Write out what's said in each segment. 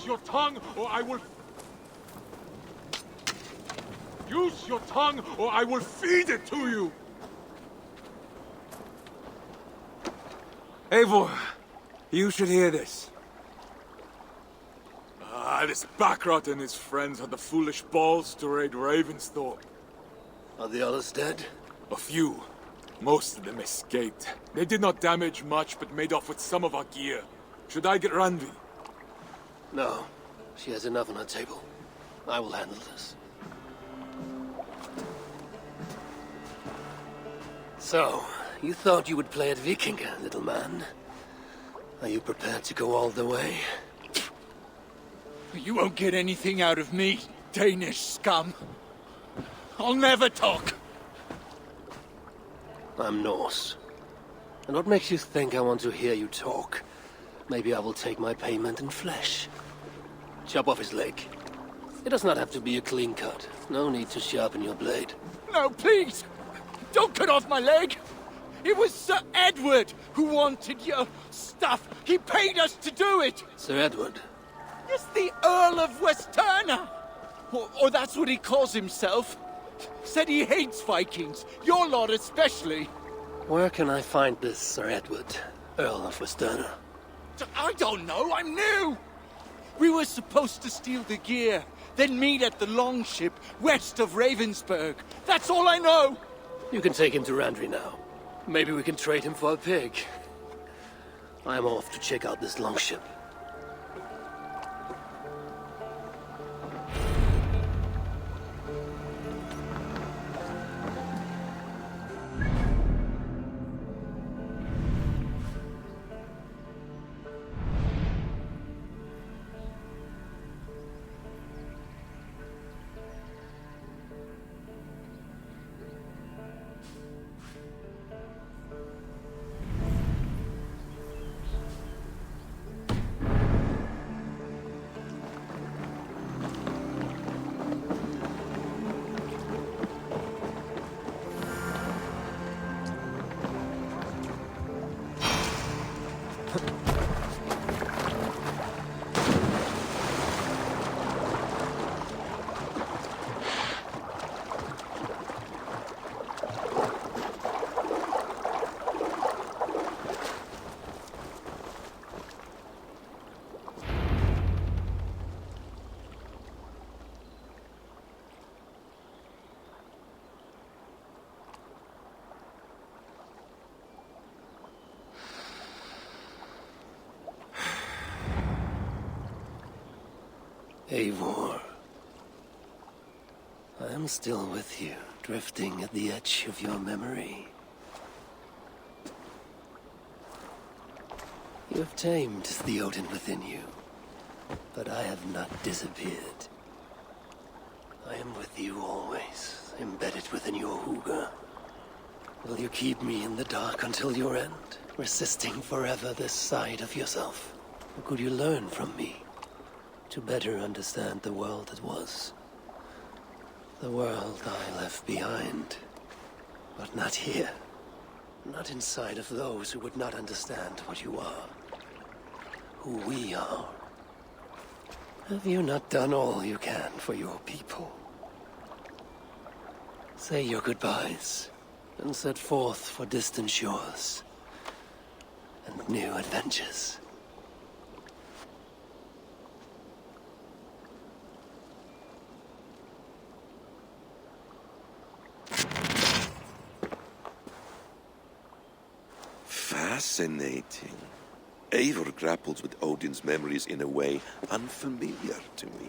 Use your tongue, or I will... Use your tongue, or I will feed it to you! Eivor, you should hear this. This Backrot and his friends had the foolish balls to raid Ravensthorpe. Are the others dead? A few. Most of them escaped. They did not damage much, but made off with some of our gear. Should I get Randvi? No. She has enough on her table. I will handle this. So, you thought you would play at Vikinga, little man? Are you prepared to go all the way? You won't get anything out of me, Danish scum. I'll never talk. I'm Norse. And what makes you think I want to hear you talk? Maybe I will take my payment in flesh. Chop off his leg. It does not have to be a clean cut. No need to sharpen your blade. No, please! Don't cut off my leg! It was Sir Edward who wanted your stuff. He paid us to do it! Sir Edward? Yes, the Earl of Westerna! Or that's what he calls himself. Said he hates Vikings, your lot especially. Where can I find this Sir Edward, Earl of Westerna? I don't know, I'm new! We were supposed to steal the gear, then meet at the longship west of Ravensburg. That's all I know! You can take him to Randvi now. Maybe we can trade him for a pig. I'm off to check out this longship. Eivor. I am still with you, drifting at the edge of your memory. You have tamed the Odin within you, but I have not disappeared. I am with you always, embedded within your hooga. Will you keep me in the dark until your end, resisting forever this side of yourself? Or could you learn from me? To better understand the world that was. The world I left behind. But not here. Not inside of those who would not understand what you are. Who we are. Have you not done all you can for your people? Say your goodbyes, and set forth for distant shores. And new adventures. Fascinating. Eivor grapples with Odin's memories in a way unfamiliar to me.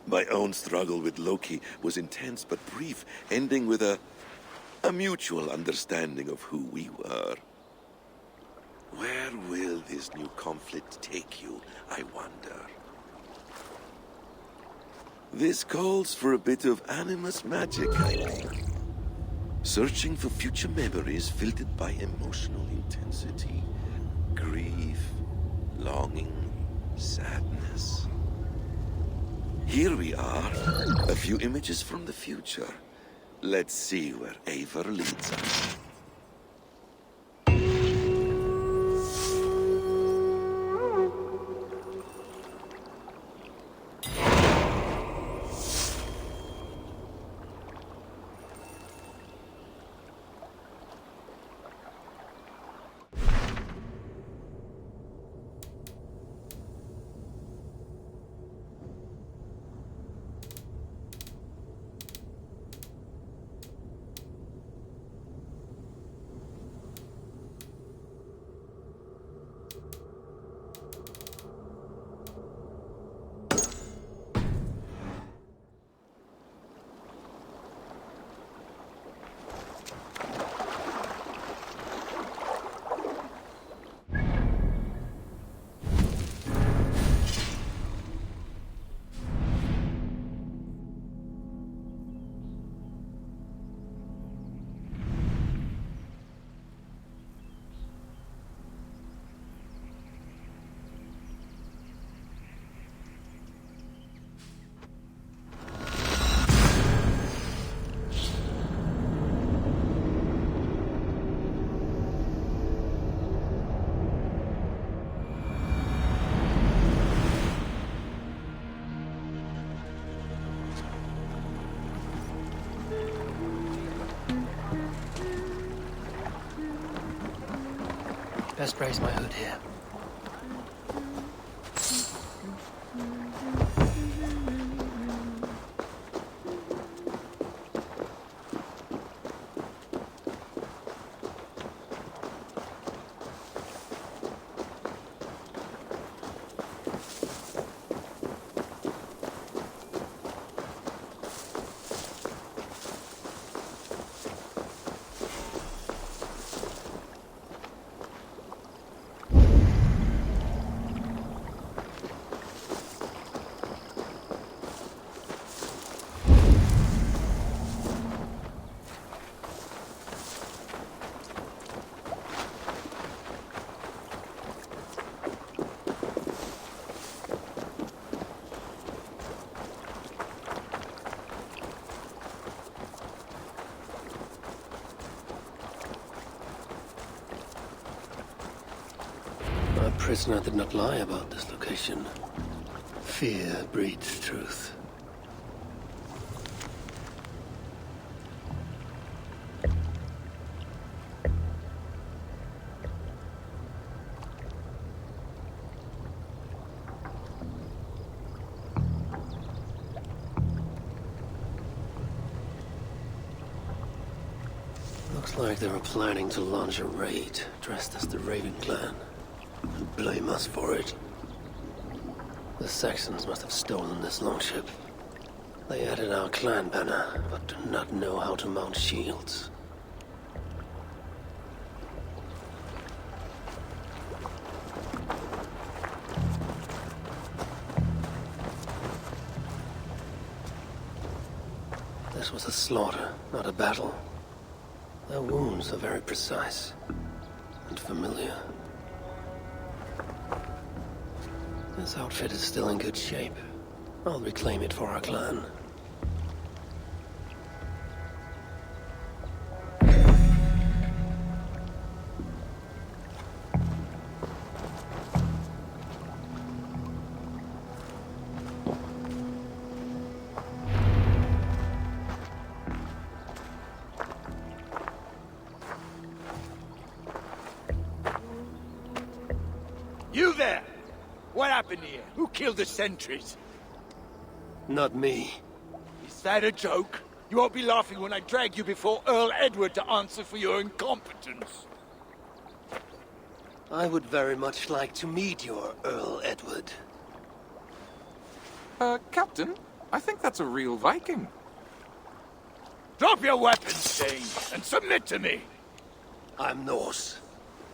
My own struggle with Loki was intense but brief, ending with a mutual understanding of who we were. Where will this new conflict take you, I wonder? This calls for a bit of animus magic, I think. Searching for future memories filtered by emotional intensity, grief, longing, sadness. Here we are, a few images from the future. Let's see where Eivor leads us. best raise my hood here. Our prisoner did not lie about this location. Fear breeds truth. Looks like they were planning to launch a raid, dressed as the Raven Clan, and blame us for it. The Saxons must have stolen this longship. They added our clan banner, but do not know how to mount shields. This was a slaughter, not a battle. Their wounds are very precise and familiar. This outfit is still in good shape. I'll reclaim it for our clan. You there! What happened here? Who killed the sentries? Not me. Is that a joke? You won't be laughing when I drag you before Earl Edward to answer for your incompetence. I would very much like to meet your Earl Edward. Captain, I think that's a real Viking. Drop your weapons, Dane, and submit to me. I'm Norse,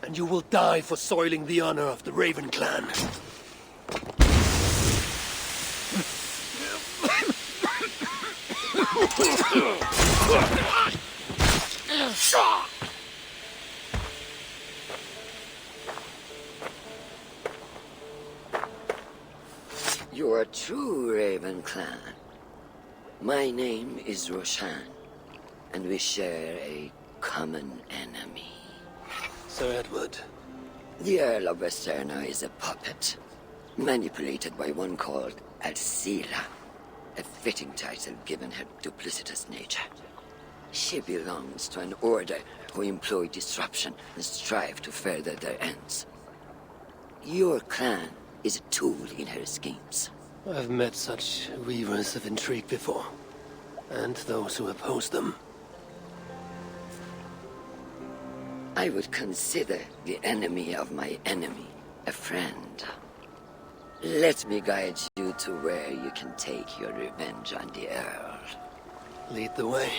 and you will die for soiling the honor of the Raven Clan. You are true, Raven Clan. My name is Roshan, and we share a common enemy. Sir Edward. The Earl of Westerna is a puppet, manipulated by one called Alcila, a fitting title given her duplicitous nature. She belongs to an order who employ disruption and strive to further their ends. Your clan is a tool in her schemes. I've met such weavers of intrigue before, and those who oppose them. I would consider the enemy of my enemy a friend. Let me guide you to where you can take your revenge on the Earl. Lead the way.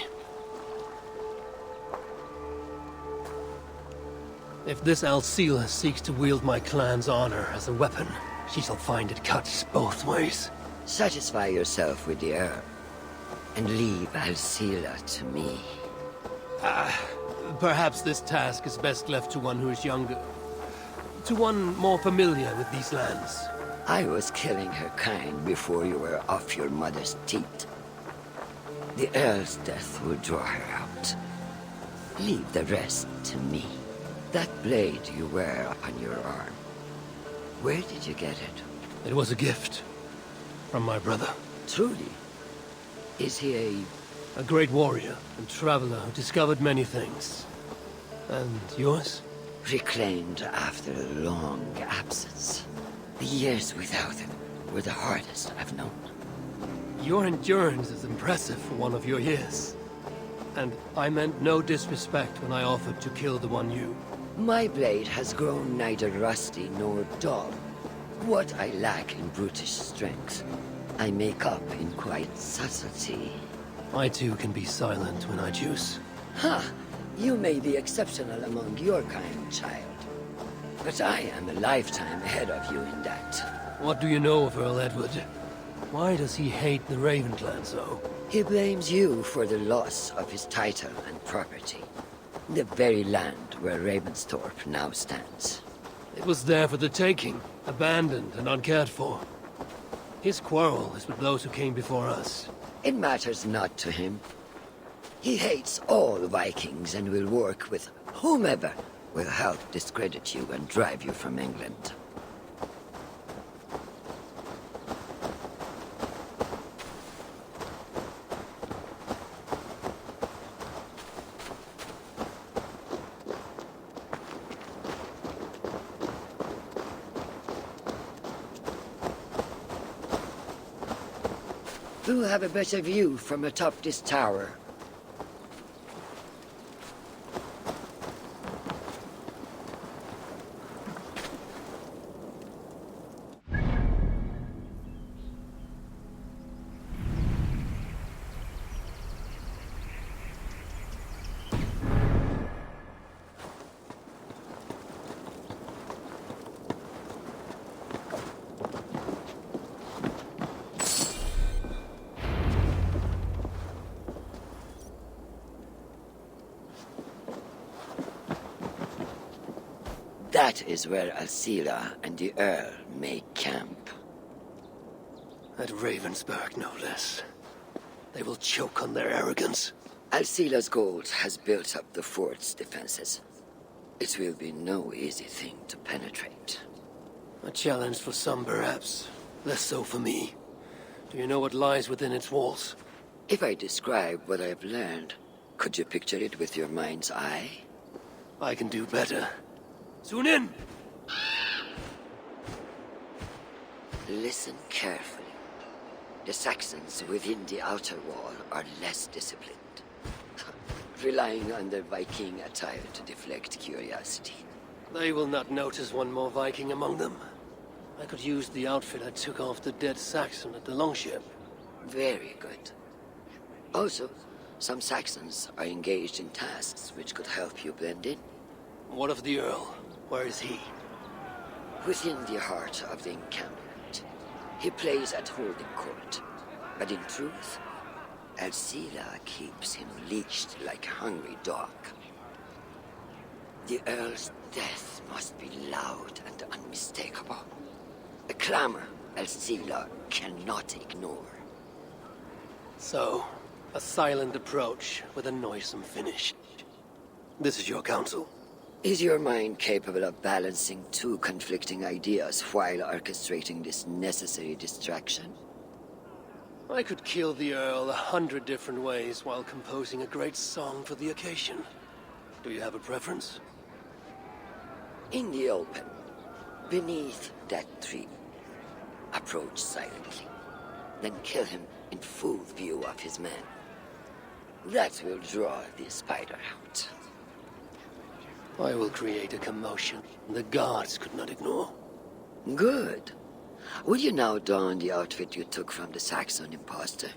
If this Alcila seeks to wield my clan's honor as a weapon, she shall find it cuts both ways. Satisfy yourself with the Earl, and leave Alcila to me. Perhaps this task is best left to one who is younger. To one more familiar with these lands. I was killing her kind before you were off your mother's teat. The Earl's death will draw her out. Leave the rest to me. That blade you wear upon your arm, where did you get it? It was a gift from my brother. Truly? Is he A great warrior and traveler who discovered many things. And yours? Reclaimed after a long absence. The years without him were the hardest I've known. Your endurance is impressive for one of your years. And I meant no disrespect when I offered to kill the one you... My blade has grown neither rusty nor dull. What I lack in brutish strength, I make up in quiet subtlety. I too can be silent when I choose. Ha! You may be exceptional among your kind, child. But I am a lifetime ahead of you in that. What do you know of Earl Edward? Why does he hate the Raven clan so? He blames you for the loss of his title and property. The very land where Ravensthorpe now stands. It was there for the taking, abandoned and uncared for. His quarrel is with those who came before us. It matters not to him. He hates all Vikings and will work with whomever will help discredit you and drive you from England. Who have a better view from atop this tower? That is where Alcila and the Earl make camp. At Ravensburg, no less. They will choke on their arrogance. Alcila's gold has built up the fort's defenses. It will be no easy thing to penetrate. A challenge for some, perhaps. Less so for me. Do you know what lies within its walls? If I describe what I've learned, could you picture it with your mind's eye? I can do better. Soon in! Listen carefully. The Saxons within the outer wall are less disciplined, relying on their Viking attire to deflect curiosity. They will not notice one more Viking among them. I could use the outfit I took off the dead Saxon at the Longship. Very good. Also, some Saxons are engaged in tasks which could help you blend in. What of the Earl? Where is he? Within the heart of the encampment. He plays at holding court, but in truth, Alcila keeps him leashed like a hungry dog. The Earl's death must be loud and unmistakable. A clamor Alcila cannot ignore. So, a silent approach with a noisome finish. This is your counsel. Is your mind capable of balancing two conflicting ideas while orchestrating this necessary distraction? I could kill the Earl 100 different ways while composing a great song for the occasion. Do you have a preference? In the open, beneath that tree. Approach silently, then kill him in full view of his men. That will draw the spider out. I will create a commotion the guards could not ignore. Good. Will you now don the outfit you took from the Saxon imposter?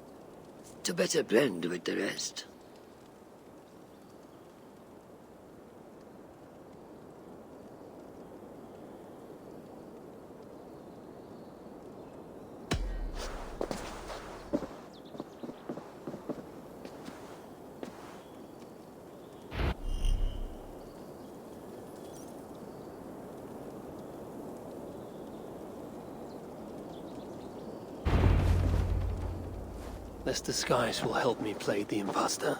To better blend with the rest. This disguise will help me play the imposter.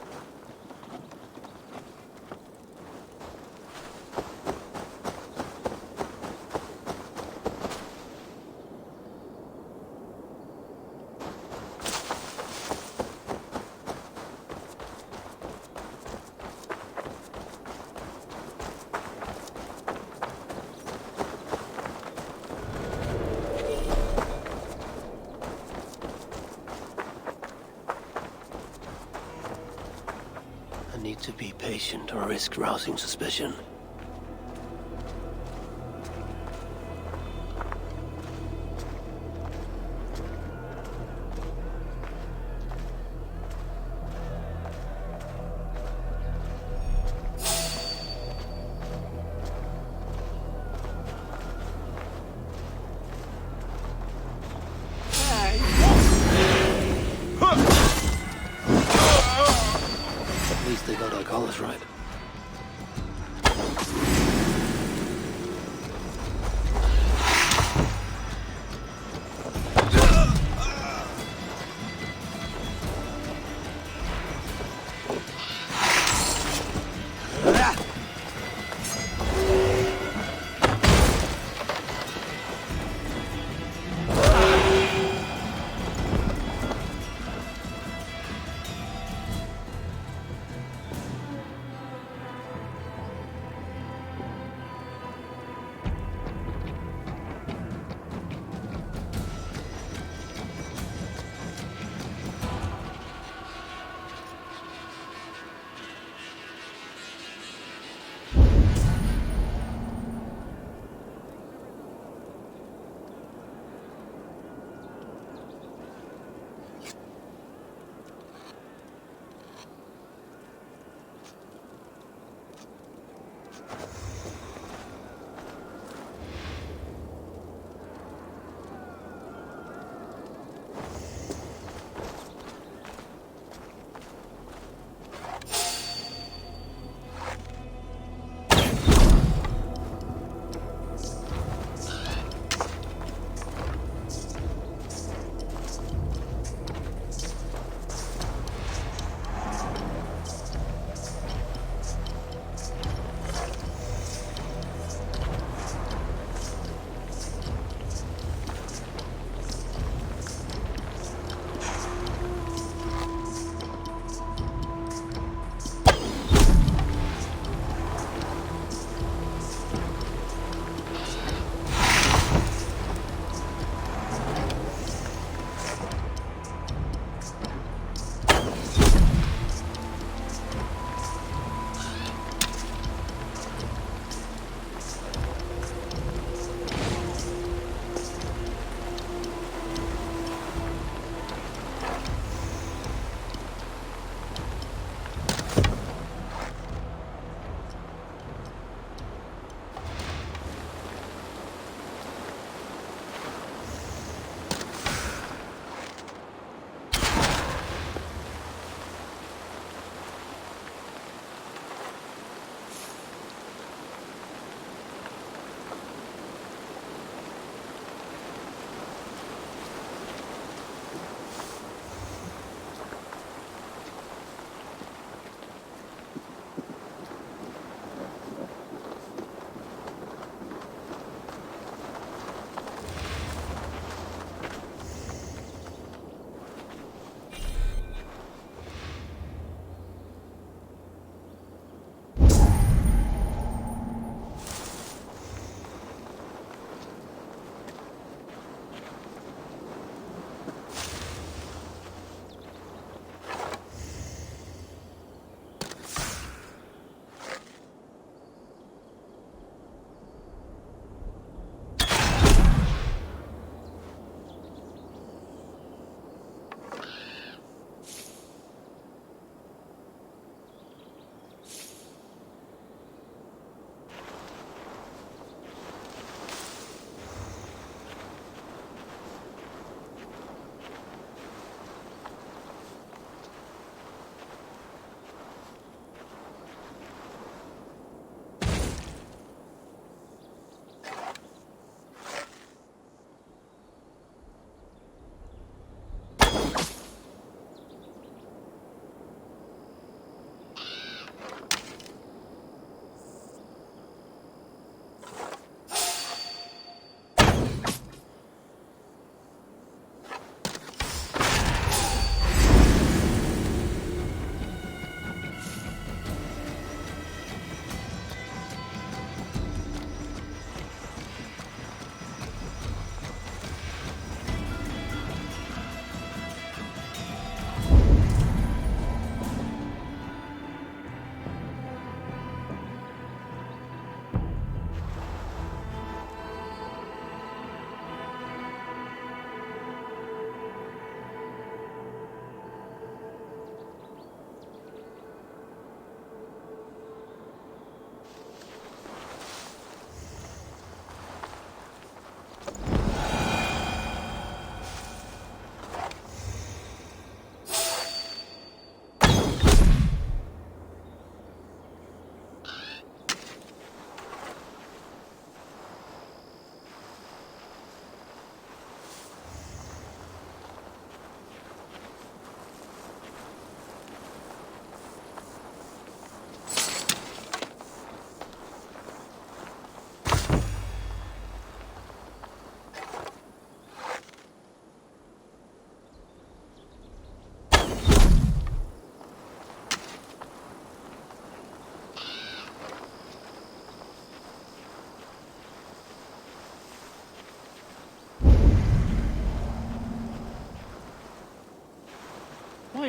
need to be patient or risk rousing suspicion. At least they got our colors right.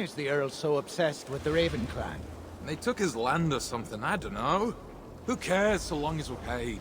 is the Earl so obsessed with the Raven clan? They took his land or something, I don't know. Who cares so long as we're paid?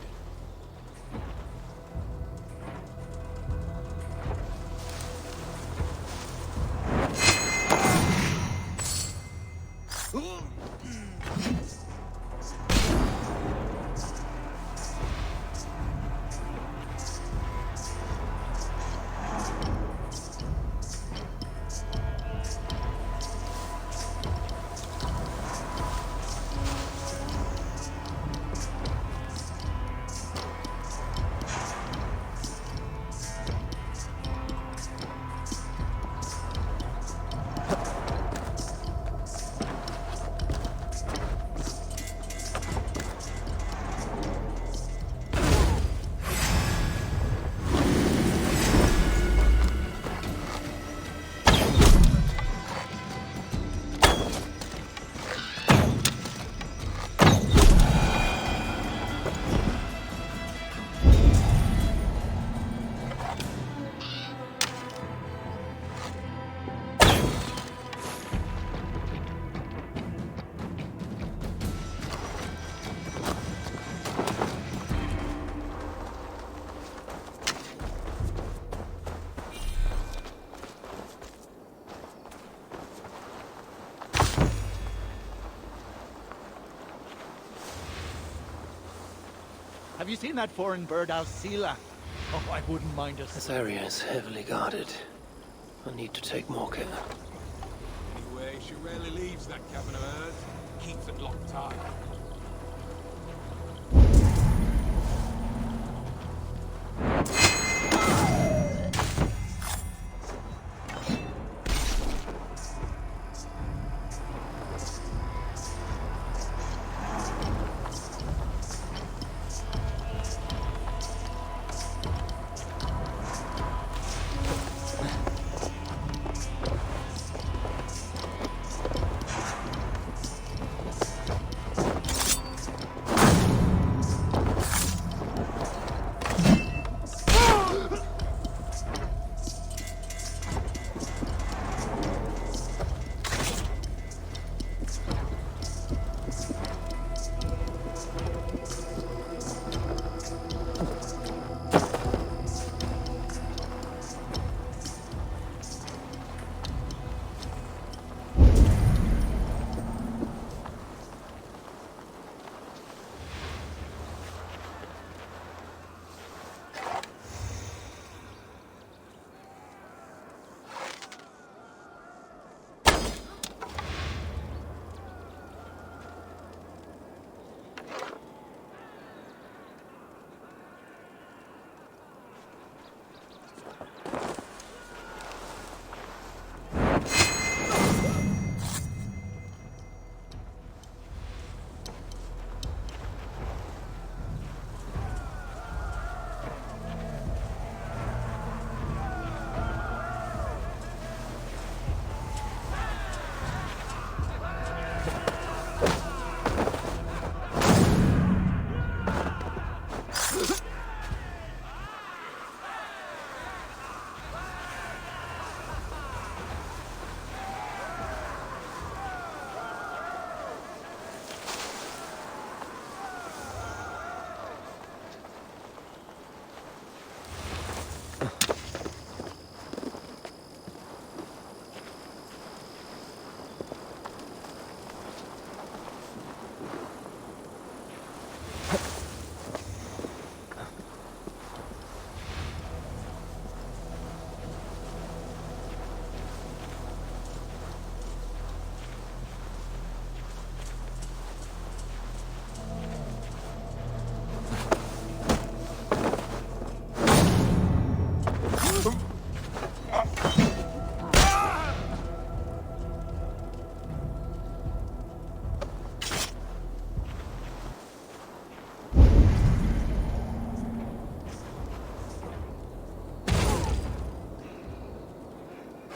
Have you seen that foreign bird, Alcila? Oh, I wouldn't mind us. This area is heavily guarded. I need to take more care. Anyway, she rarely leaves that cabin of hers. Keeps it locked tight.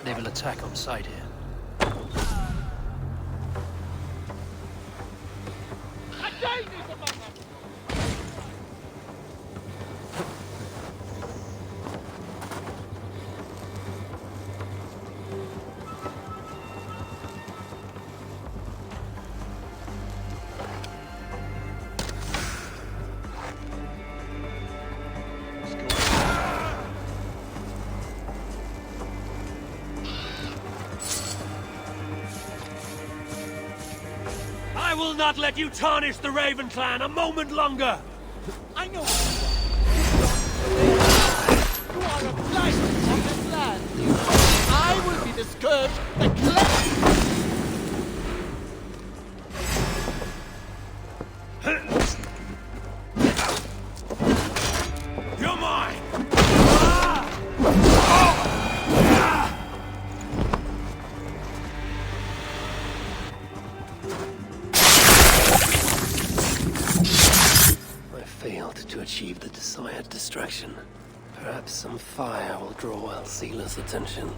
They will attack on sight here. I will not let you tarnish the Raven clan a moment longer! I know you are a blight on this land. I will be the scourge that cleanses. You're mine! I failed to achieve the desired distraction. Perhaps some fire will draw Alcila's attention.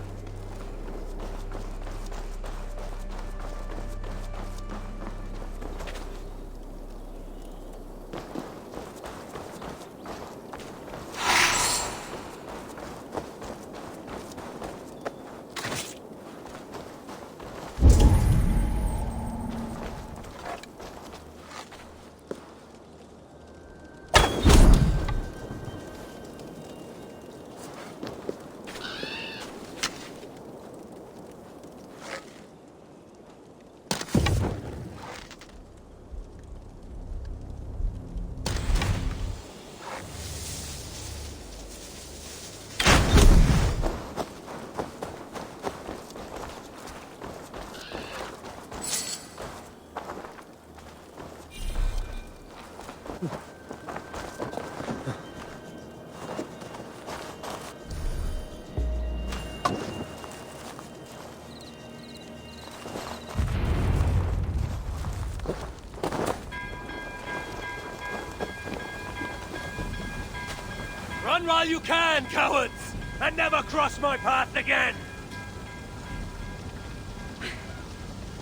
Run while you can, cowards! And never cross my path again!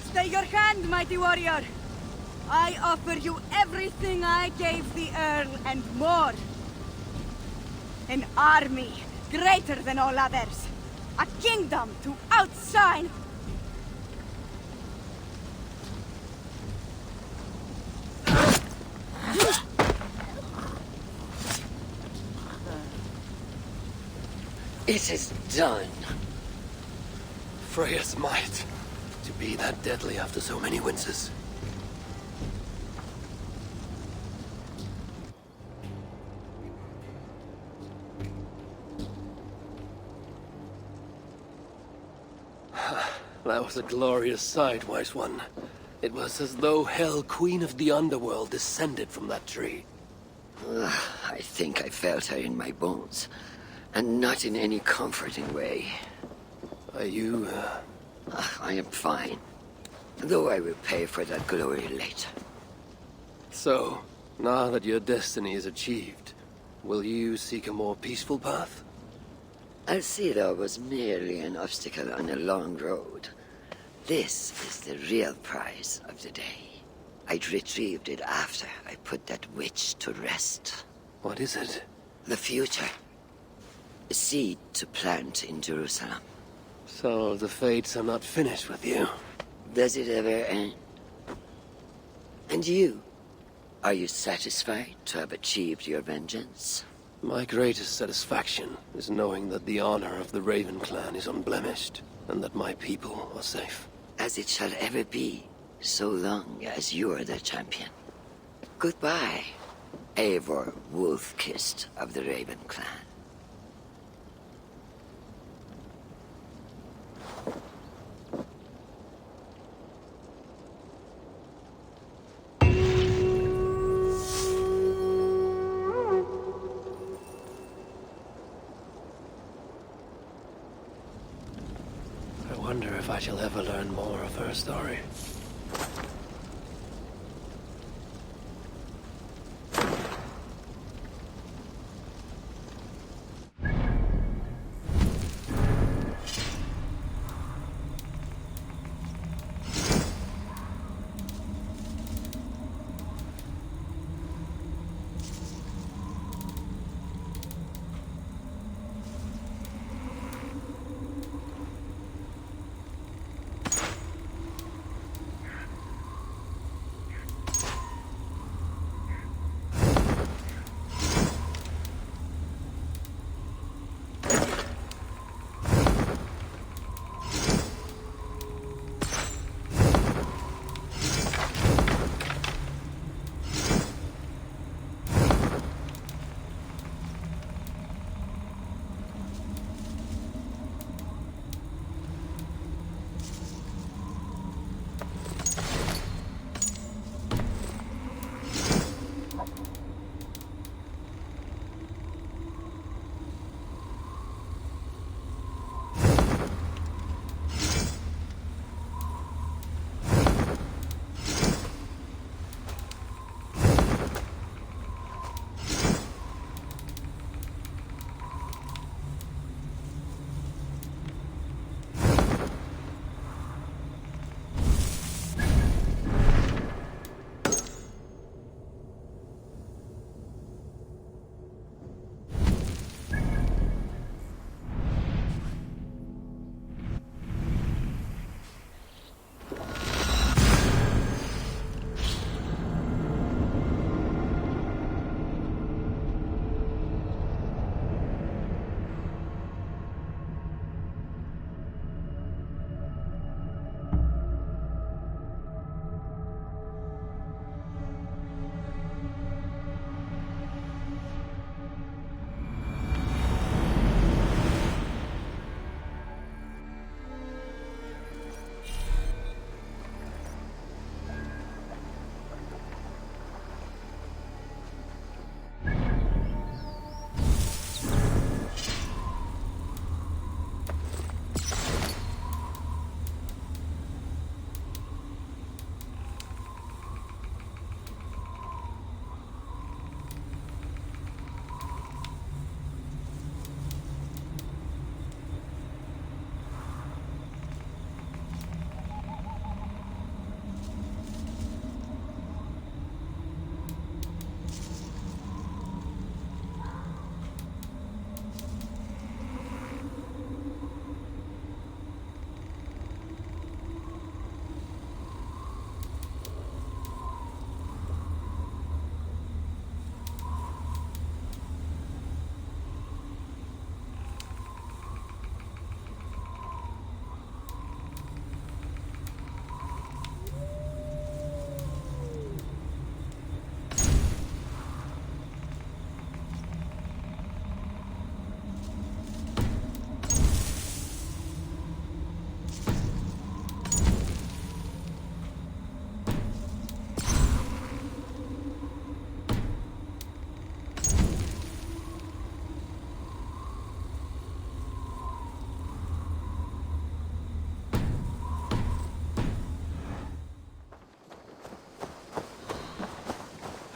Stay your hand, mighty warrior! I offer you everything I gave the Earl and more. An army greater than all others. A kingdom to outshine. It is done. Freya's might. To be that deadly after so many winces. That was a glorious sight, wise one. It was as though Hell, Queen of the Underworld, descended from that tree. I think I felt her in my bones. And not in any comforting way. Are you, I am fine. Though I will pay for that glory later. So, now that your destiny is achieved, will you seek a more peaceful path? Alcida was merely an obstacle on a long road. This is the real prize of the day. I'd retrieved it after I put that witch to rest. What is it? The future. A seed to plant in Jerusalem. So the fates are not finished with you. Does it ever end? And you? Are you satisfied to have achieved your vengeance? My greatest satisfaction is knowing that the honor of the Raven clan is unblemished, and that my people are safe. As it shall ever be, so long as you are the champion. Goodbye, Eivor Wolf-Kissed of the Raven clan. I wonder if I shall ever learn more of her story.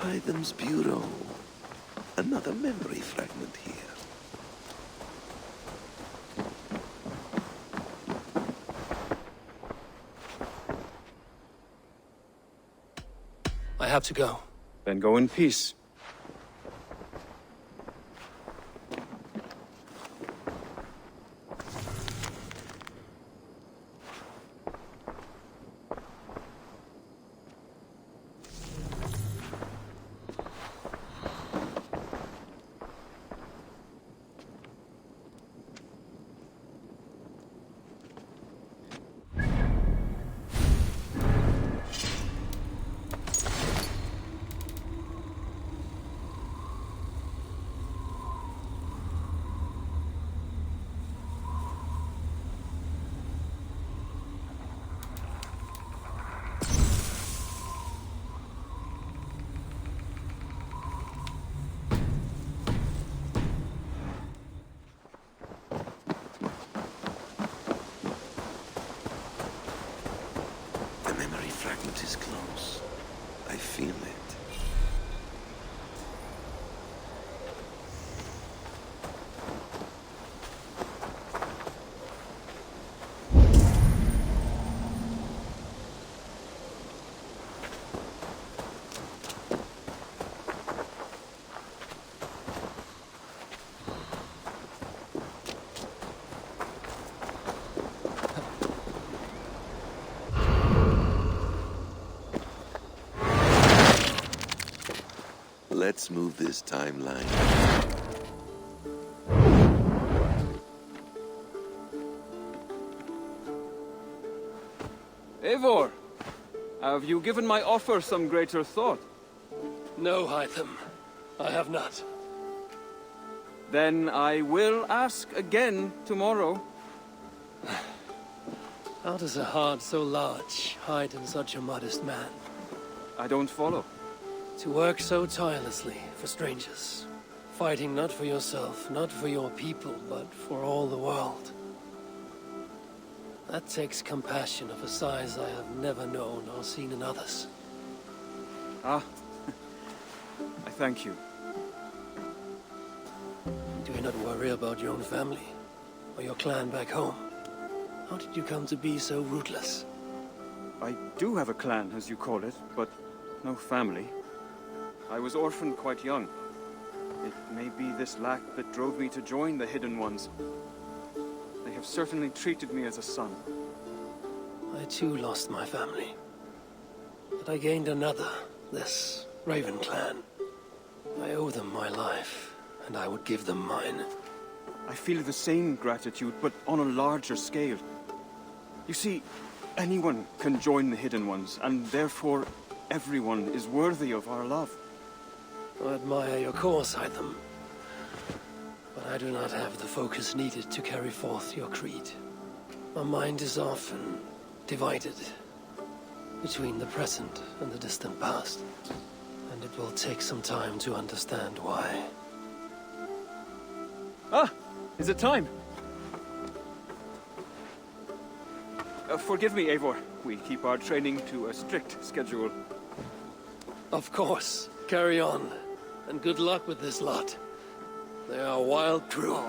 Hytham's bureau. Another memory fragment here. I have to go. Then go in peace. The memory fragment is close. I feel it. Let's move this timeline. Eivor! Have you given my offer some greater thought? No, Hytham. I have not. Then I will ask again tomorrow. How does a heart so large hide in such a modest man? I don't follow. To work so tirelessly for strangers. Fighting not for yourself, not for your people, but for all the world. That takes compassion of a size I have never known or seen in others. Ah. I thank you. Do you not worry about your own family? Or your clan back home? How did you come to be so rootless? I do have a clan, as you call it, but no family. I was orphaned quite young. It may be this lack that drove me to join the Hidden Ones. They have certainly treated me as a son. I too lost my family. But I gained another, this Raven clan. I owe them my life, and I would give them mine. I feel the same gratitude, but on a larger scale. You see, anyone can join the Hidden Ones, and therefore everyone is worthy of our love. I admire your cause, Hytham. But I do not have the focus needed to carry forth your creed. My mind is often divided between the present and the distant past. And it will take some time to understand why. Ah! Is it time? Forgive me, Eivor. We keep our training to a strict schedule. Of course. Carry on. And good luck with this lot. They are a wild crew.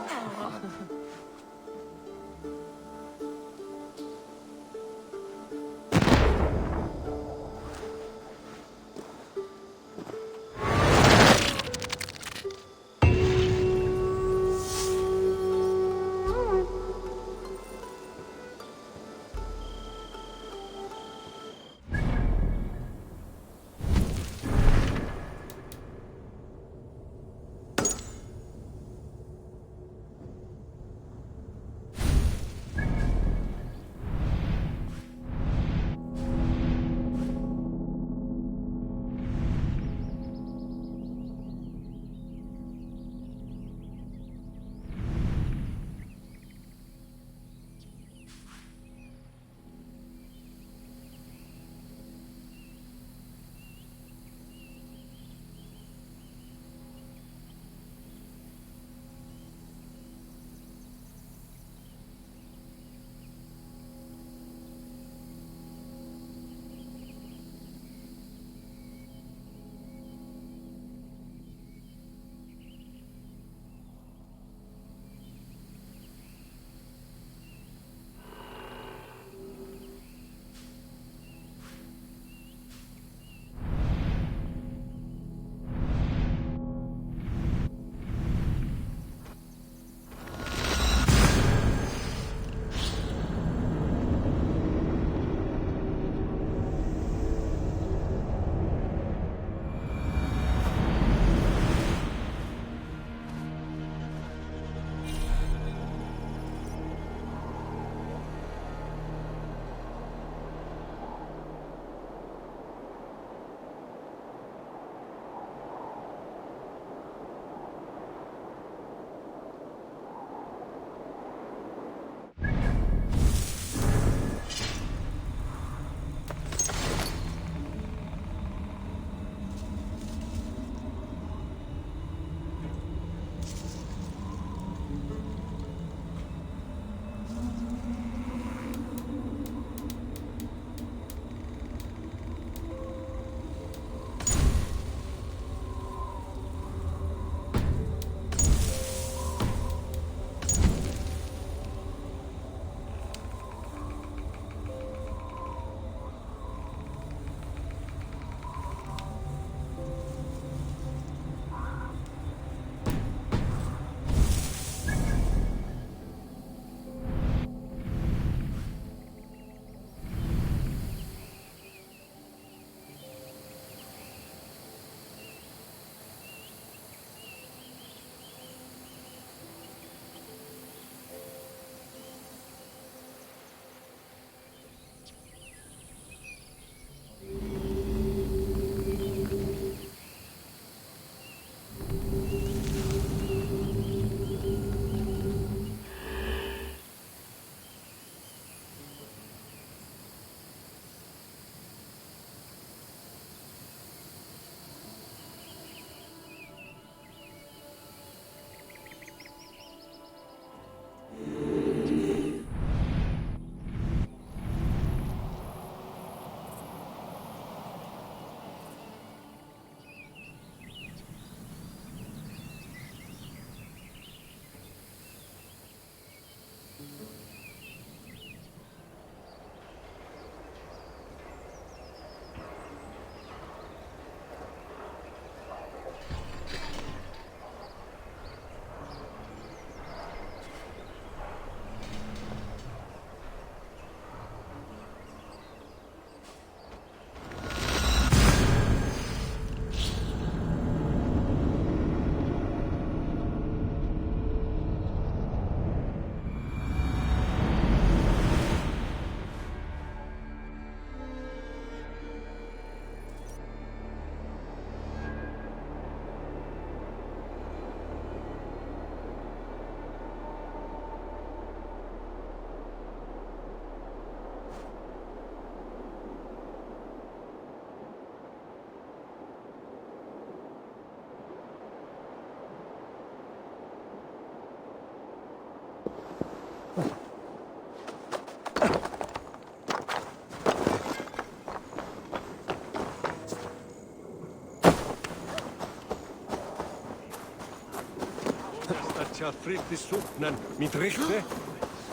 ska fritt i socknen. Mitt rykte.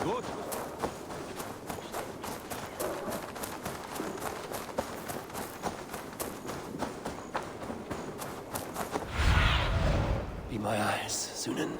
Gott. Be my eyes, Sunan.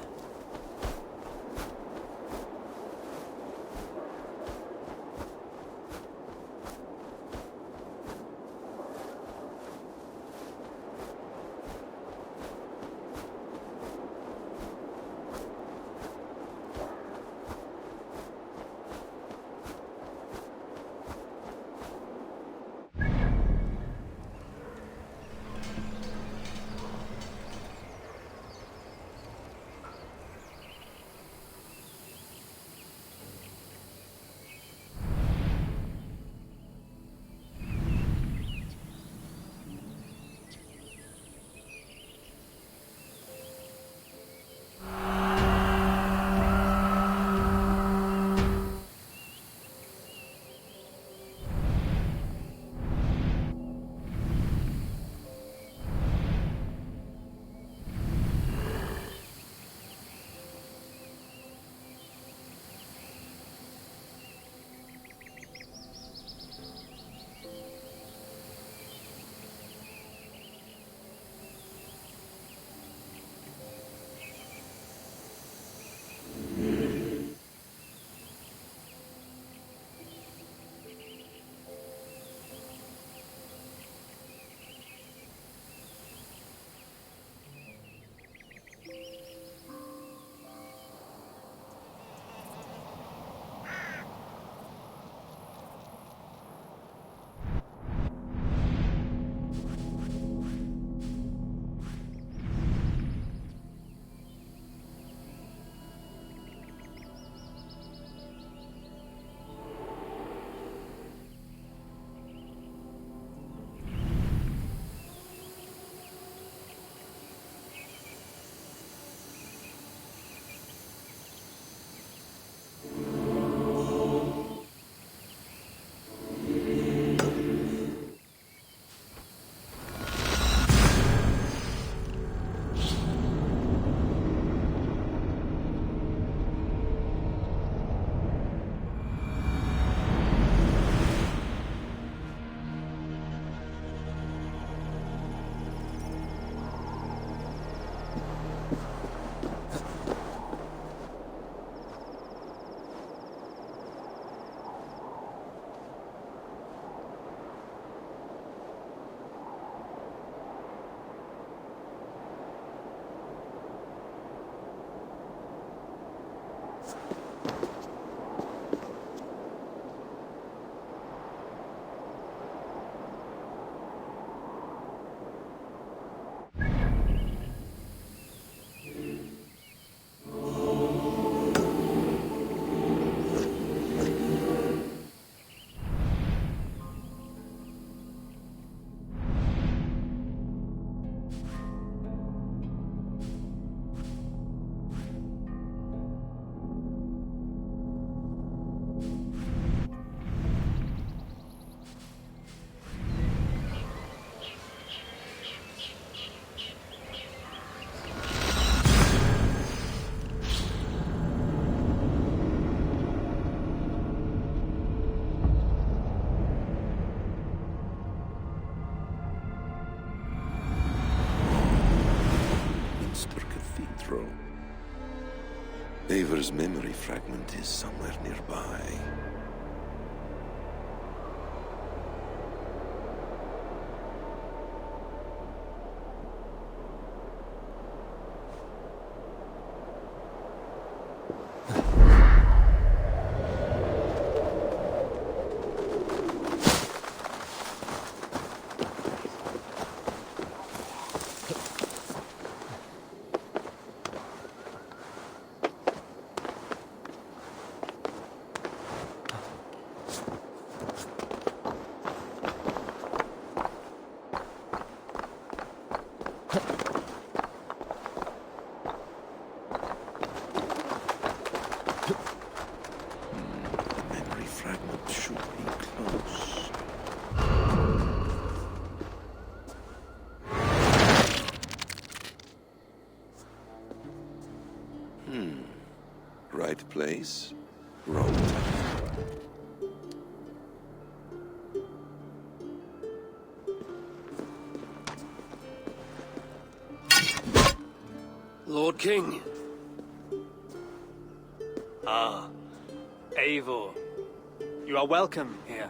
Eivor's memory fragment is somewhere nearby. place, Rome. Lord King. Ah, Eivor. You are welcome here.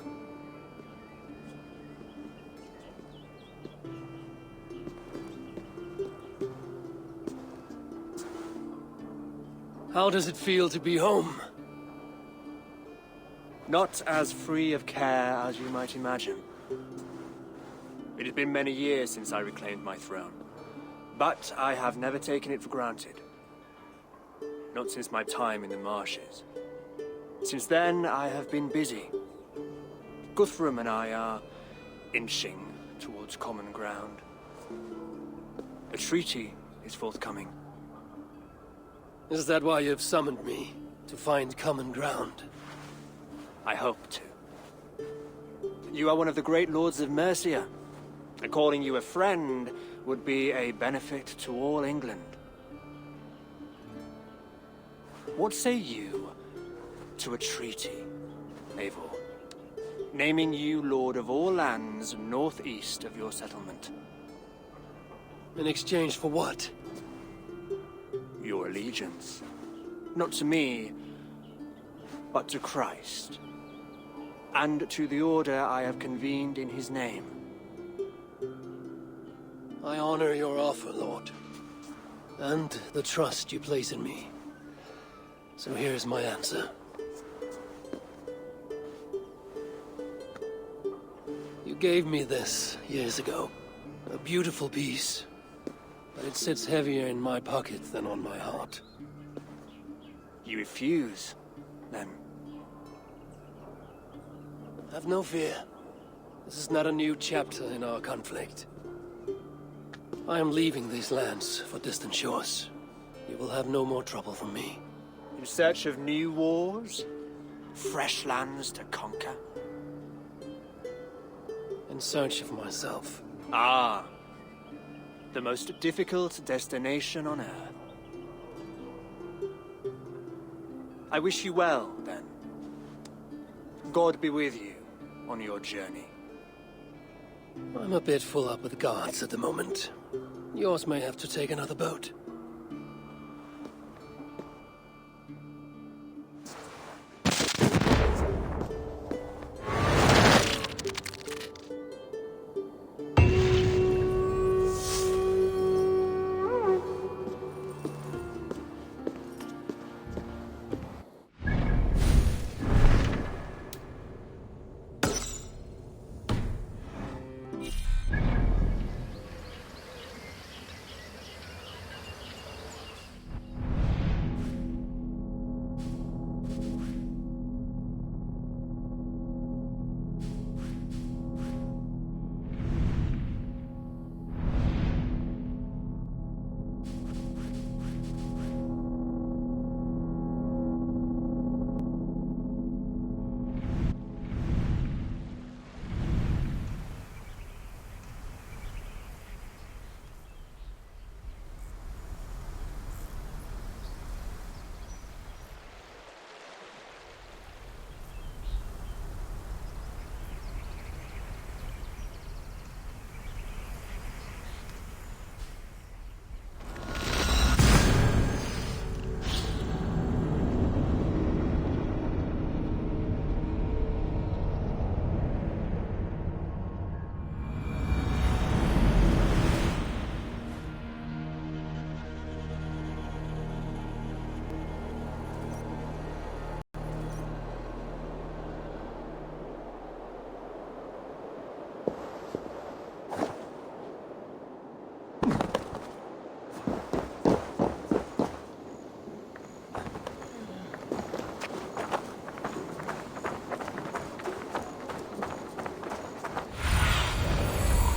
How does it feel to be home? Not as free of care as you might imagine. It has been many years since I reclaimed my throne, but I have never taken it for granted. Not since my time in the marshes. Since then, I have been busy. Guthrum and I are inching towards common ground. A treaty is forthcoming. Is that why you've summoned me? To find common ground? I hope to. You are one of the great lords of Mercia, and calling you a friend would be a benefit to all England. What say you to a treaty, Eivor? Naming you lord of all lands northeast of your settlement. In exchange for what? Your allegiance. Not to me, but to Christ. And to the order I have convened in his name. I honor your offer, Lord. And the trust you place in me. So here's my answer. You gave me this years ago. A beautiful piece. But it sits heavier in my pocket than on my heart. You refuse, then? Have no fear. This is not a new chapter in our conflict. I am leaving these lands for distant shores. You will have no more trouble from me. In search of new wars? Fresh lands to conquer? In search of myself. Ah. The most difficult destination on Earth. I wish you well, then. God be with you on your journey. I'm a bit full up with guards at the moment. Yours may have to take another boat.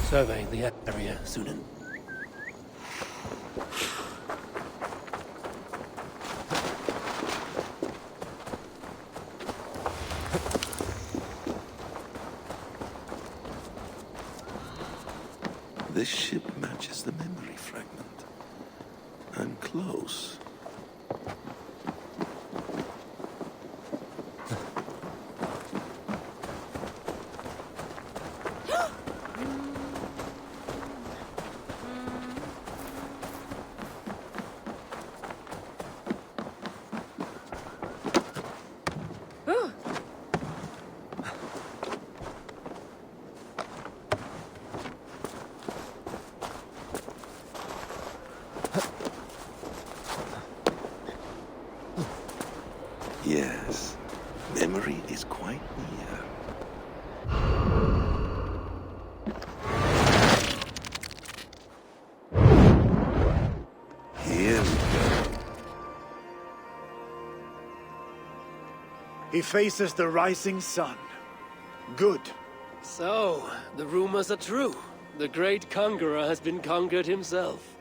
Survey the area, Sunan. This ship matches the memory fragment. I'm close. He faces the rising sun. Good. So, the rumors are true. The great conqueror has been conquered himself.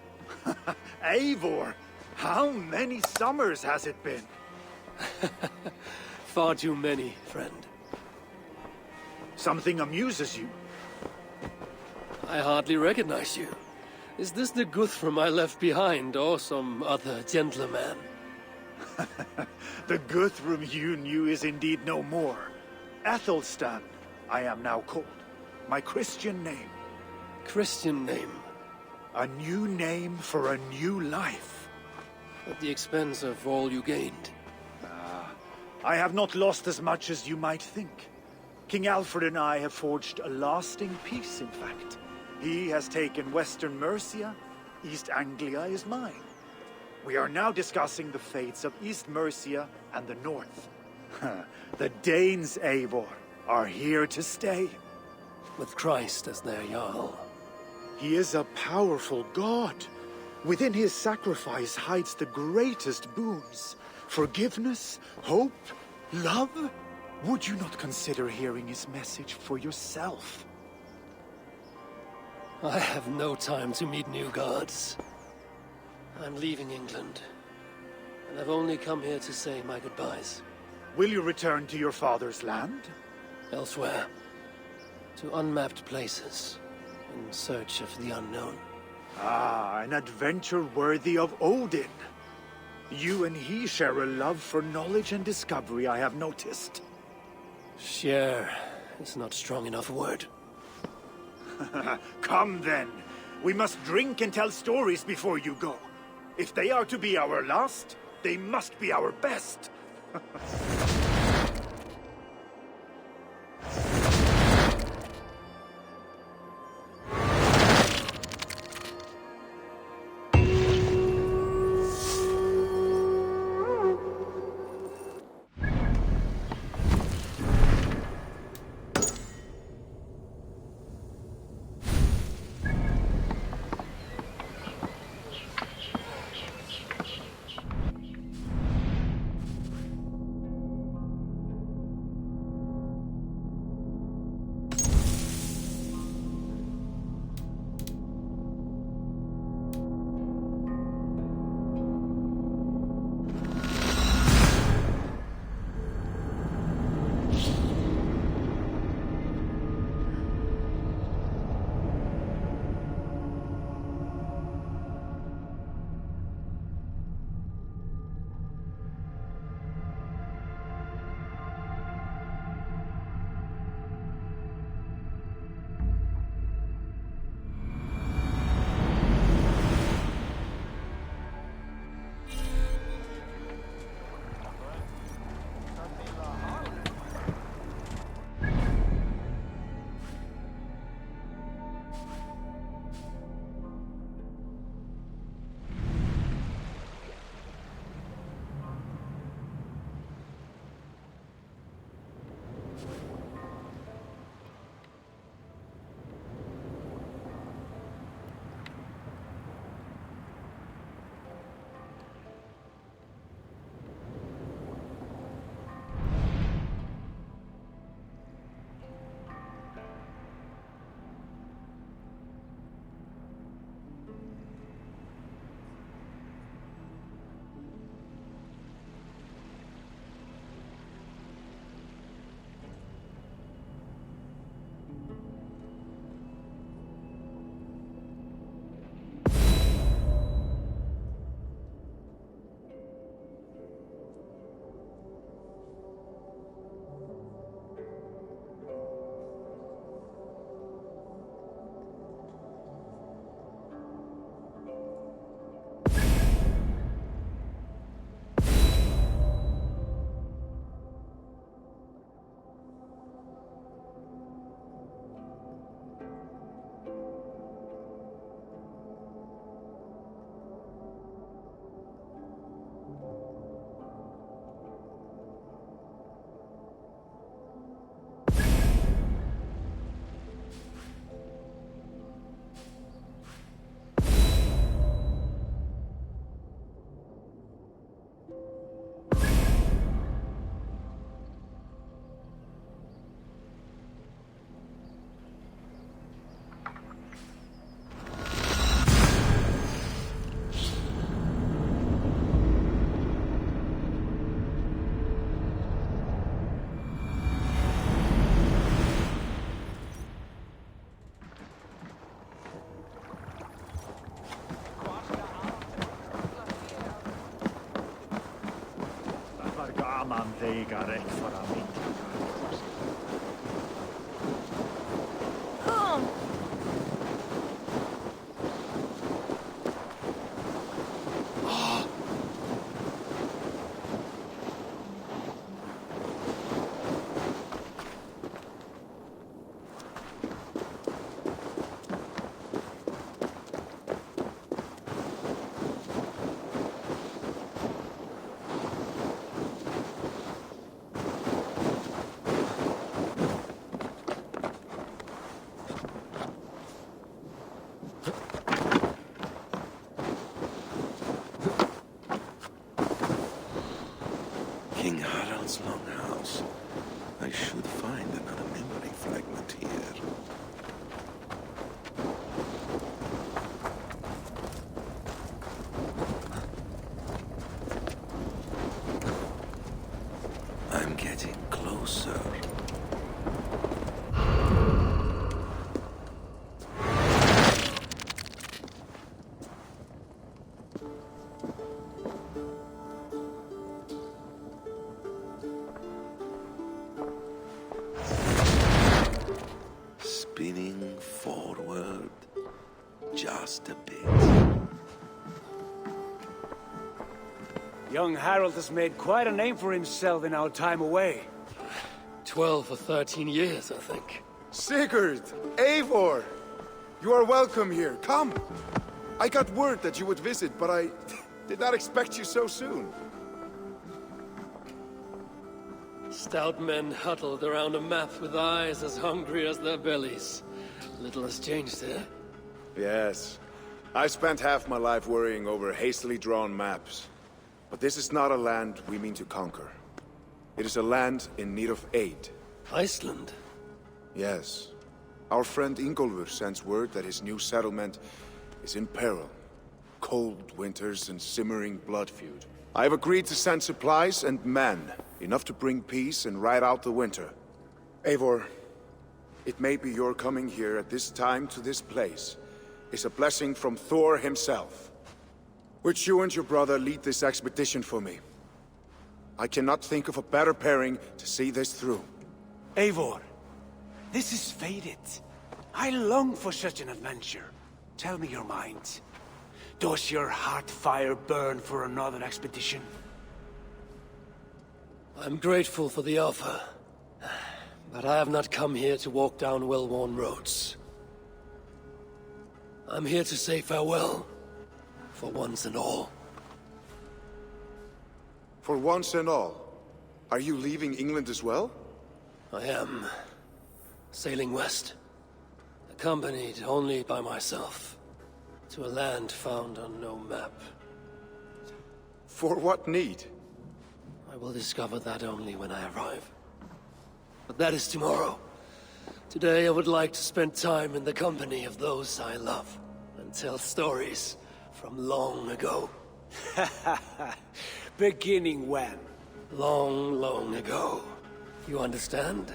Eivor, how many summers has it been? Far too many, friend. Something amuses you. I hardly recognize you. Is this the Guthrum I left behind, or some other gentleman? The Guthrum you knew is indeed no more. Athelstan, I am now called. My Christian name. Christian name, A new name for a new life. at the expense of all you gained. I have not lost as much as you might think. King Alfred and I have forged a lasting peace, in fact. He has taken Western Mercia, East Anglia is mine. We are now discussing the fates of East Mercia and the North. The Danes, Eivor, are here to stay. With Christ as their Jarl. He is a powerful god. Within his sacrifice hides the greatest boons. Forgiveness, hope, love. Would you not consider hearing his message for yourself? I have no time to meet new gods. I'm leaving England, and I've only come here to say my goodbyes. Will you return to your father's land? Elsewhere, to unmapped places, in search of the unknown. Ah, an adventure worthy of Odin. You and he share a love for knowledge and discovery, I have noticed. Share is not strong enough a word. Come then. We must drink and tell stories before you go. If they are to be our last, they must be our best. man vegar ek for a mint. King Harald's longhouse. I should find another memory fragment here. I'm getting closer. Spinning forward just a bit. Young Harold has made quite a name for himself in our time away. 12 or 13 years, I think. Sigurd! Eivor! You are welcome here. Come! I got word that you would visit, but I did not expect you so soon. Stout men huddled around a map with eyes as hungry as their bellies. Little has changed here. Yes. I spent half my life worrying over hastily drawn maps. But this is not a land we mean to conquer. It is a land in need of aid. Iceland? Yes. Our friend Ingólfur sends word that his new settlement is in peril. Cold winters and simmering blood feud. I have agreed to send supplies and men, enough to bring peace and ride out the winter. Eivor, it may be your coming here at this time to this place is a blessing from Thor himself. Would you and your brother lead this expedition for me? I cannot think of a better pairing to see this through. Eivor, this is fated. I long for such an adventure. Tell me your mind. Does your heart fire burn for another expedition? I'm grateful for the offer. But I have not come here to walk down well-worn roads. I'm here to say farewell. For once and all. For once and all? Are you leaving England as well? I am. Sailing west. Accompanied only by myself. To a land found on no map. For what need? I will discover that only when I arrive. But that is tomorrow. Today I would like to spend time in the company of those I love. And tell stories from long ago. Beginning when? Long, long ago. You understand?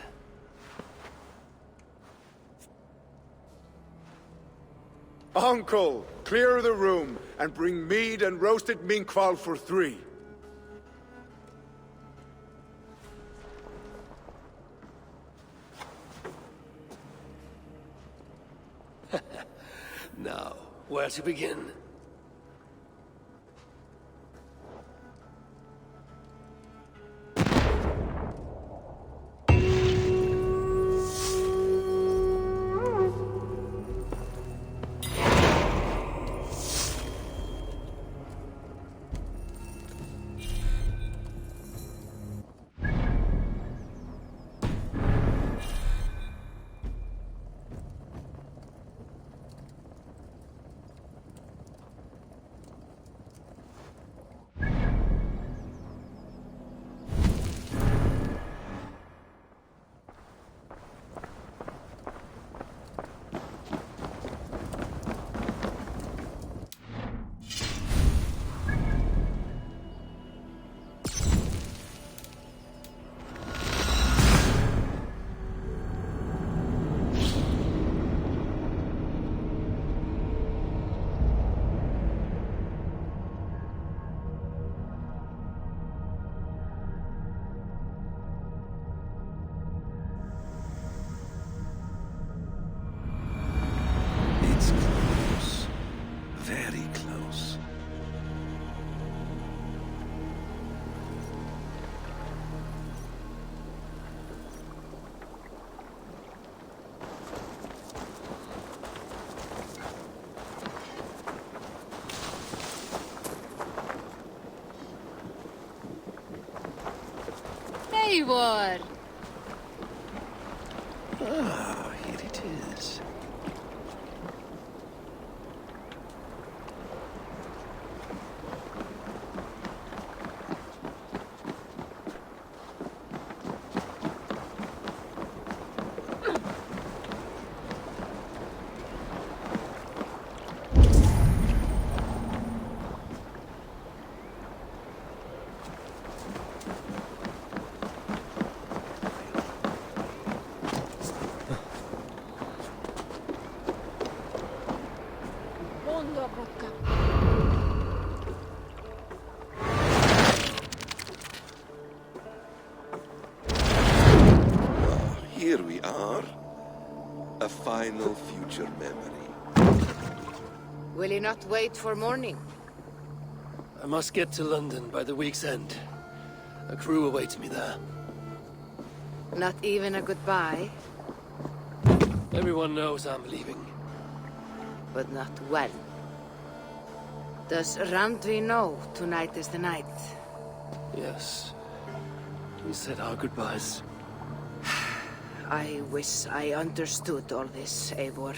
Uncle, clear the room and bring mead and roasted minkwal for 3. Now, where to begin? Eivor! Ah, here it is. Mondo bocca. Here we are. A final future memory. Will you not wait for morning? I must get to London by the week's end. A crew awaits me there. Not even a goodbye, Everyone knows I'm leaving. but not well. Does Randvi know tonight is the night? Yes. We said our goodbyes. I wish I understood all this, Eivor.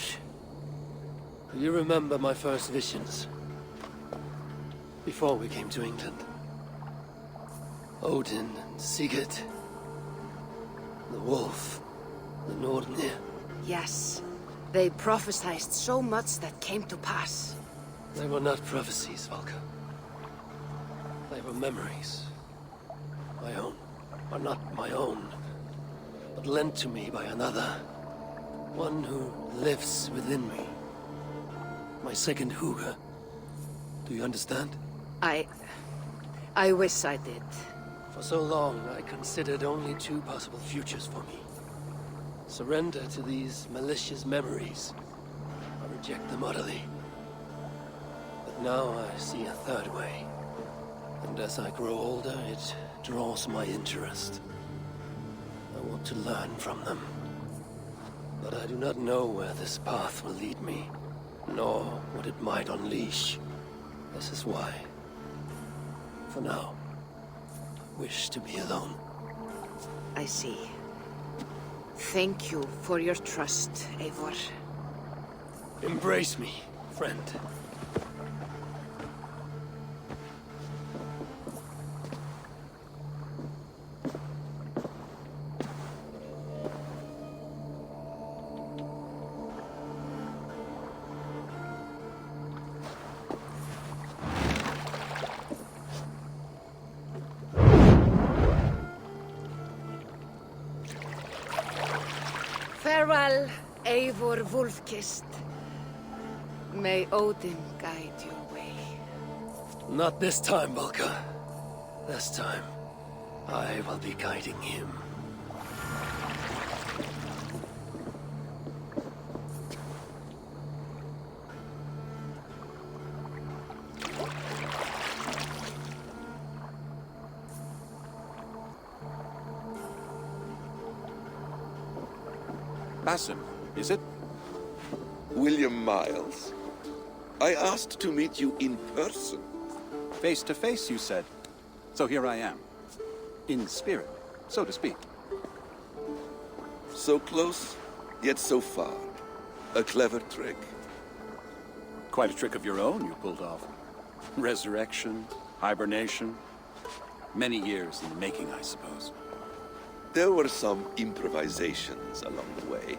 You remember my first visions? Before we came to England. Odin and Sigurd. The wolf. The Nordenir. Yes. They prophesied so much that came to pass. They were not prophecies, Valka. They were memories. My own. Or not my own. But lent to me by another. One who lives within me. My second Huga. Do you understand? I wish I did. For so long, I considered only two possible futures for me. Surrender to these malicious memories, or reject them utterly. But now I see a third way. And as I grow older, it draws my interest. I want to learn from them. But I do not know where this path will lead me, nor what it might unleash. This is why, for now, I wish to be alone. I see. Thank you for your trust, Eivor. Embrace me, friend. Farewell, Eivor Wolf-Kissed. May Odin guide your way. Not this time, Valka. This time, I will be guiding him. Basim, is it? William Miles. I asked to meet you in person. Face to face, you said. So here I am. In spirit, so to speak. So close, yet so far. A clever trick. Quite a trick of your own you pulled off. Resurrection, hibernation. Many years in the making, I suppose. There were some improvisations along the way.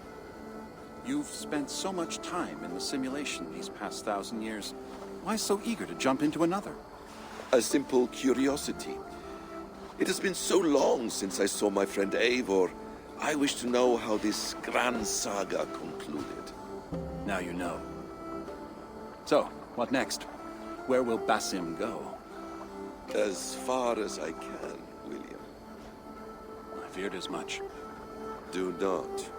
You've spent so much time in the simulation these past 1,000 years. Why so eager to jump into another? A simple curiosity. It has been so long since I saw my friend Eivor. I wish to know how this grand saga concluded. Now you know. So, what next? Where will Basim go? As far as I can, William. I feared as much. Do not.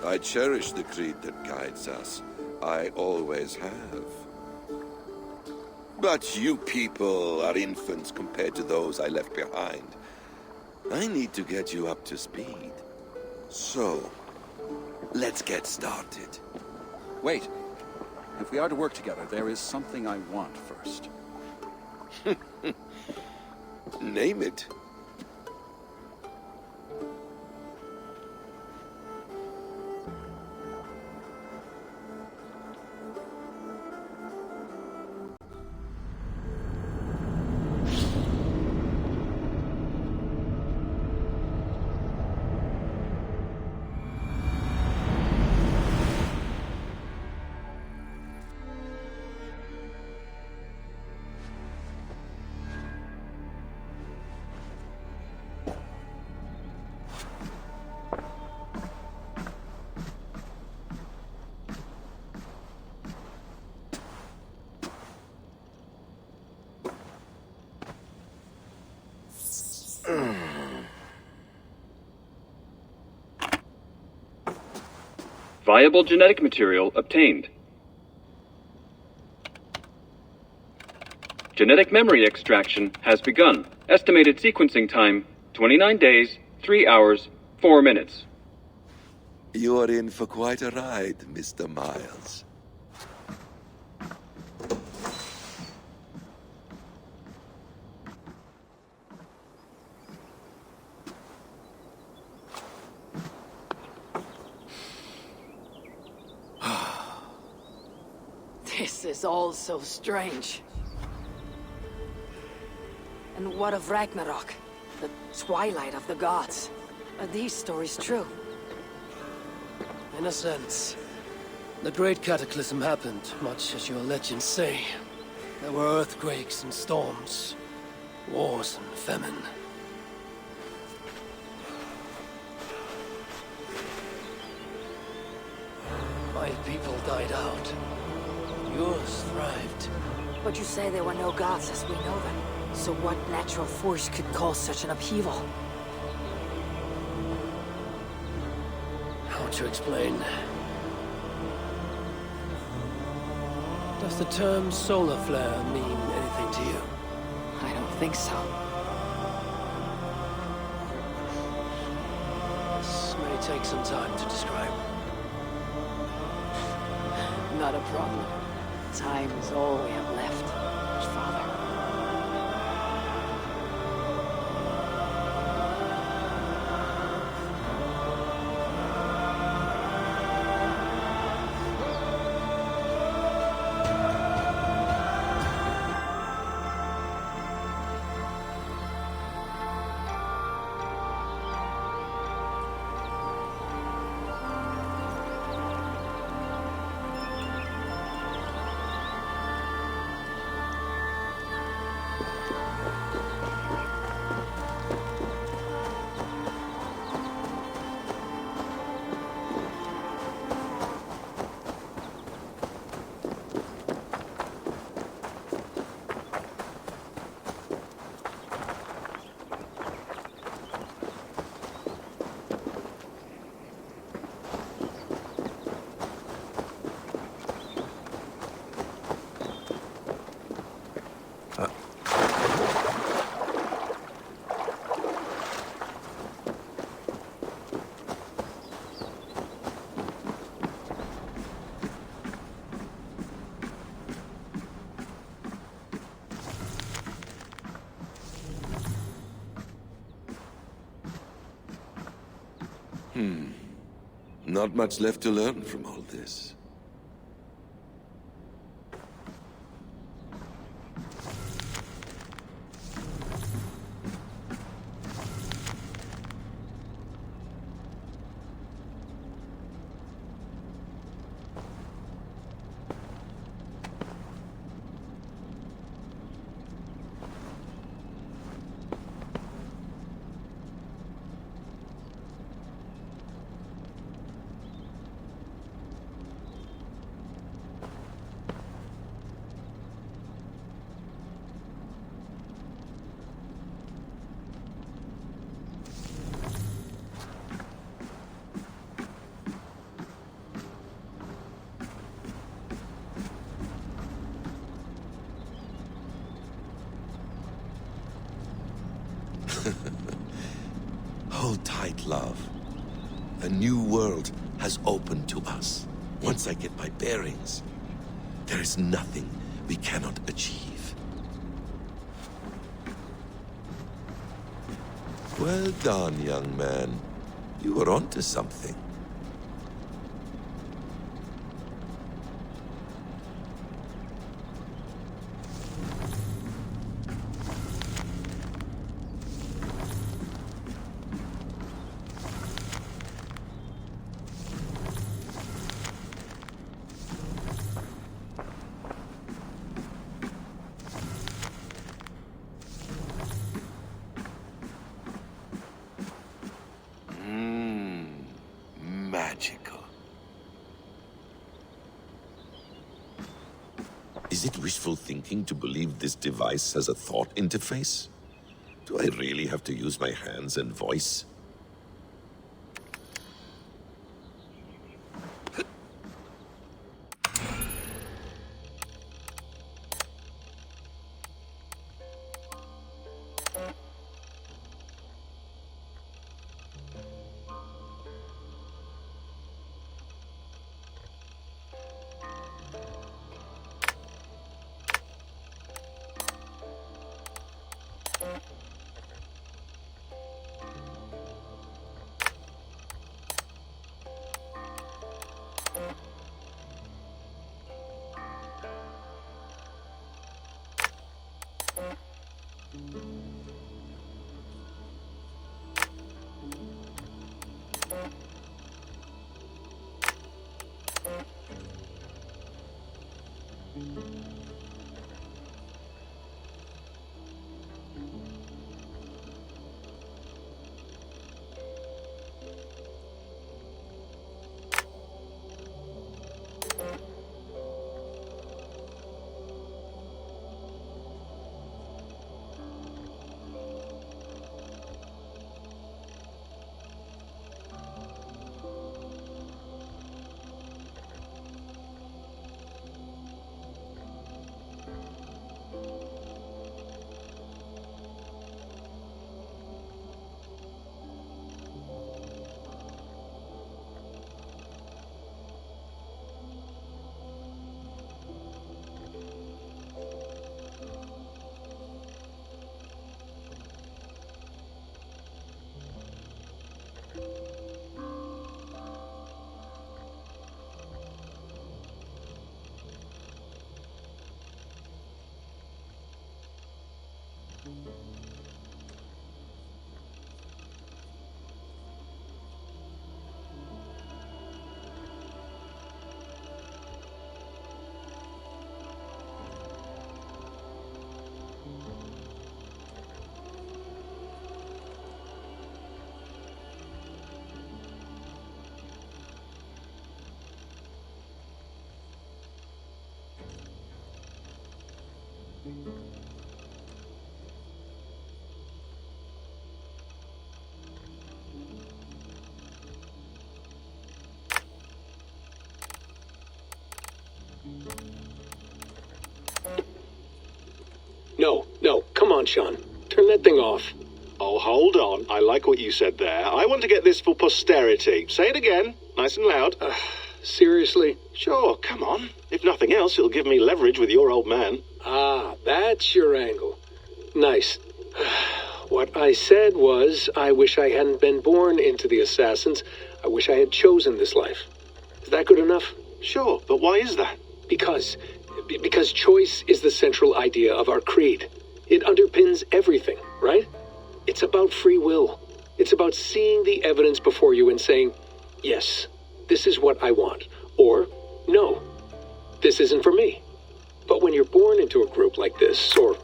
I cherish the creed that guides us. I always have. But you people are infants compared to those I left behind. I need to get you up to speed. So, let's get started. Wait. If we are to work together, there is something I want first. Name it. Viable genetic material obtained. Genetic memory extraction has begun. Estimated sequencing time, 29 days, 3 hours, 4 minutes. You are in for quite a ride, Mr. Miles. This is all so strange. And what of Ragnarok? The twilight of the gods? Are these stories true? In a sense. The Great Cataclysm happened, much as your legends say. There were earthquakes and storms, wars and famine. My people died out. Yours thrived. But you say there were no gods as we know them. So what natural force could cause such an upheaval? How to explain? Does the term solar flare mean anything to you? I don't think so. This may take some time to describe. Not a problem. Time is all we have left, Father. Not much left to learn from all this. Hold tight, love. A new world has opened to us. Once I get my bearings, there is nothing we cannot achieve. Well done, young man. You were onto something. Magical. Is it wishful thinking to believe this device has a thought interface? Do I really have to use my hands and voice? No, come on, Sean. Turn that thing off. Oh, hold on. I like what you said there. I want to get this for posterity. Say it again, nice and loud. Seriously? Sure, come on. If nothing else, it'll give me leverage with your old man. Ah, that's your angle. Nice. What I said was, I wish I hadn't been born into the Assassins. I wish I had chosen this life. Is that good enough? Sure, but why is that? Because choice is the central idea of our creed. It underpins everything, right? It's about free will. It's about seeing the evidence before you and saying, yes, this is what I want. Or, no, this isn't for me. But when you're born into a group like this, or